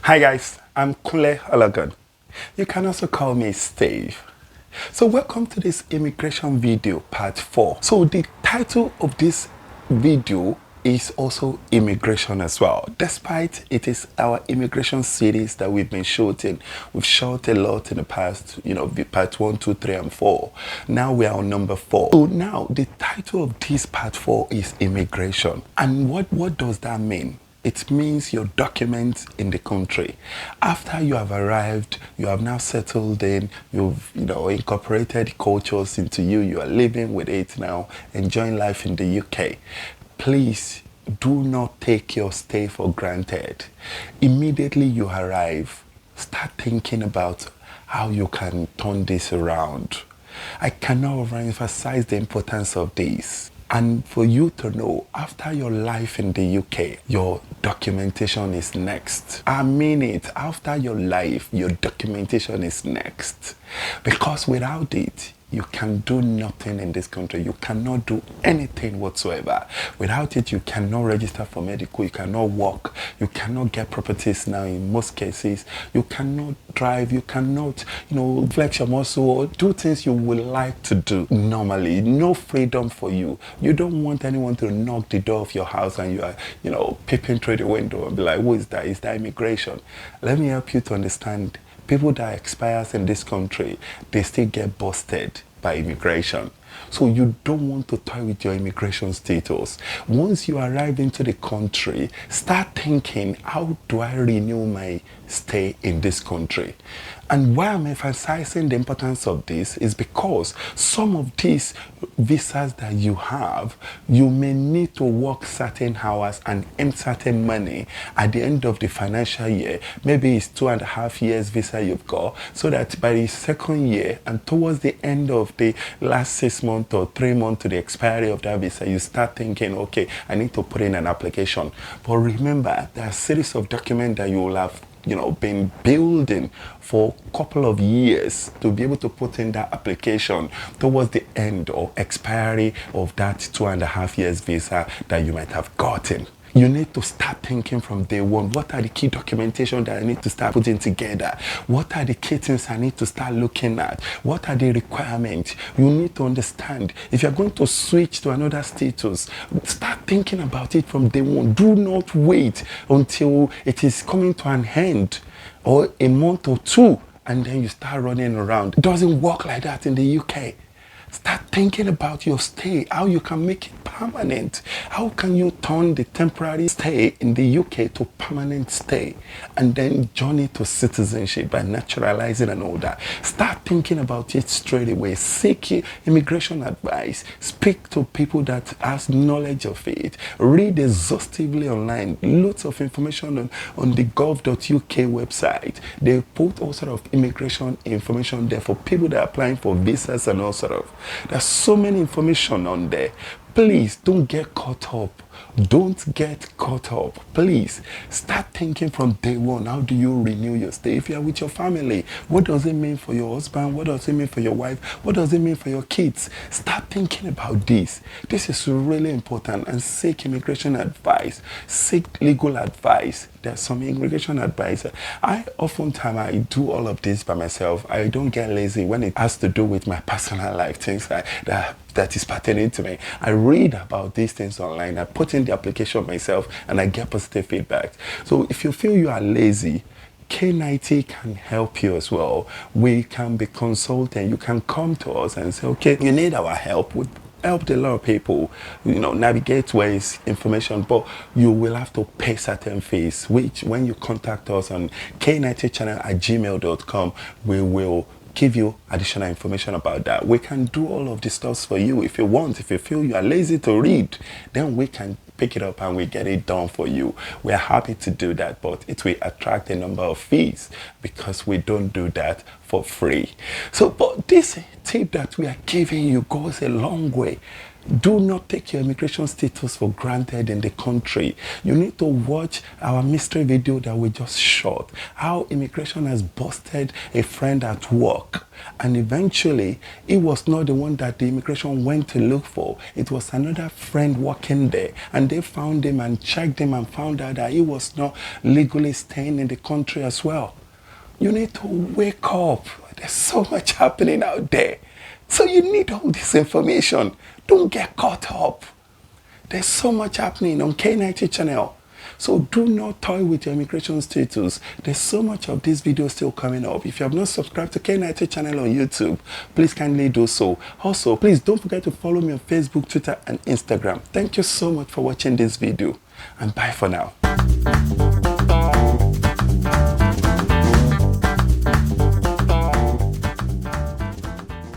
Hi guys, I'm Kunle Ologun. You can also call me Steve. So welcome to this immigration video part 4. So the title of this video is also immigration as well. Despite it is our immigration series that we've been shooting. We've shot a lot in the past, part 1, 2, 3 and 4. Now we are on number 4. So now the title of this part 4 is immigration. And what does that mean? It means your documents in the country. After you have arrived, you have now settled in, you've incorporated cultures into you, you are living with it now, enjoying life in the UK. Please do not take your stay for granted. Immediately you arrive, start thinking about how you can turn this around. I cannot overemphasize the importance of this. And for you to know, after your life in the UK, your documentation is next. I mean it. After your life, your documentation is next. Because without it, you can do nothing in this country. You cannot do anything whatsoever. Without it, you cannot register for medical. You cannot work. You cannot get properties now in most cases. You cannot drive. You cannot, flex your muscle or do things you would like to do normally. No freedom for you. You don't want anyone to knock the door of your house and you are, peeping through the window and be like, who is that? Is that immigration? Let me help you to understand. People that expires in this country, they still get busted by immigration. So you don't want to toy with your immigration status. Once you arrive into the country, start thinking, how do I renew my stay in this country? And why I'm emphasizing the importance of this is because some of these visas that you have, you may need to work certain hours and earn certain money at the end of the financial year. Maybe it's 2.5 years visa you've got, so that by the second year and towards the end of the last 6 months or 3 months to the expiry of that visa, you start thinking, okay, I need to put in an application. But remember, there are a series of documents that you will have been building for a couple of years to be able to put in that application towards the end or expiry of that 2.5 years visa that you might have gotten. You need to start thinking from day one. What are the key documentation that I need to start putting together? What are the key things I need to start looking at? What are the requirements? You need to understand. If you're going to switch to another status, start thinking about it from day one. Do not wait until it is coming to an end or a month or two and then you start running around. It doesn't work like that in the UK. Start thinking about your stay, how you can make it permanent. How can you turn the temporary stay in the UK to permanent stay and then journey to citizenship by naturalizing and all that. Start thinking about it straight away. Seek immigration advice. Speak to people that has knowledge of it. Read exhaustively online. Lots of information on the gov.uk website. They put all sort of immigration information there for people that are applying for visas and all sort of. There's so many information on there. Please don't get caught up. Don't get caught up. Please start thinking from day one. How do you renew your stay? If you're with your family, what does it mean for your husband? What does it mean for your wife? What does it mean for your kids? Start thinking about this. This is really important. And seek immigration advice. Seek legal advice. There's some immigration advice. I do all of this by myself. I don't get lazy when it has to do with my personal life, things that is pertaining to me. I read about these things online. I put in the application myself and I get positive feedback. So if you feel you are lazy, K90 can help you as well. We can be consultant. You can come to us and say, okay, you need our help. We've helped a lot of people, navigate ways, information, but you will have to pay certain fees, which when you contact us on k90channel@gmail.com, we will give you additional information about that. We can do all of this stuff for you if you want. If you feel you are lazy to read, then we can pick it up and we get it done for you. We are happy to do that, but it will attract a number of fees because we don't do that for free. So, but this tip that we are giving you goes a long way. Do not take your immigration status for granted in the country. You need to watch our mystery video that we just shot. How immigration has busted a friend at work. And eventually, it was not the one that the immigration went to look for. It was another friend working there. And they found him and checked him and found out that he was not legally staying in the country as well. You need to wake up. There's so much happening out there. So you need all this information. Don't get caught up. There's so much happening on K90 channel. So do not toy with your immigration status. There's so much of this video still coming up. If you have not subscribed to K90 channel on YouTube, please kindly do so. Also, please don't forget to follow me on Facebook, Twitter, and Instagram. Thank you so much for watching this video. And bye for now.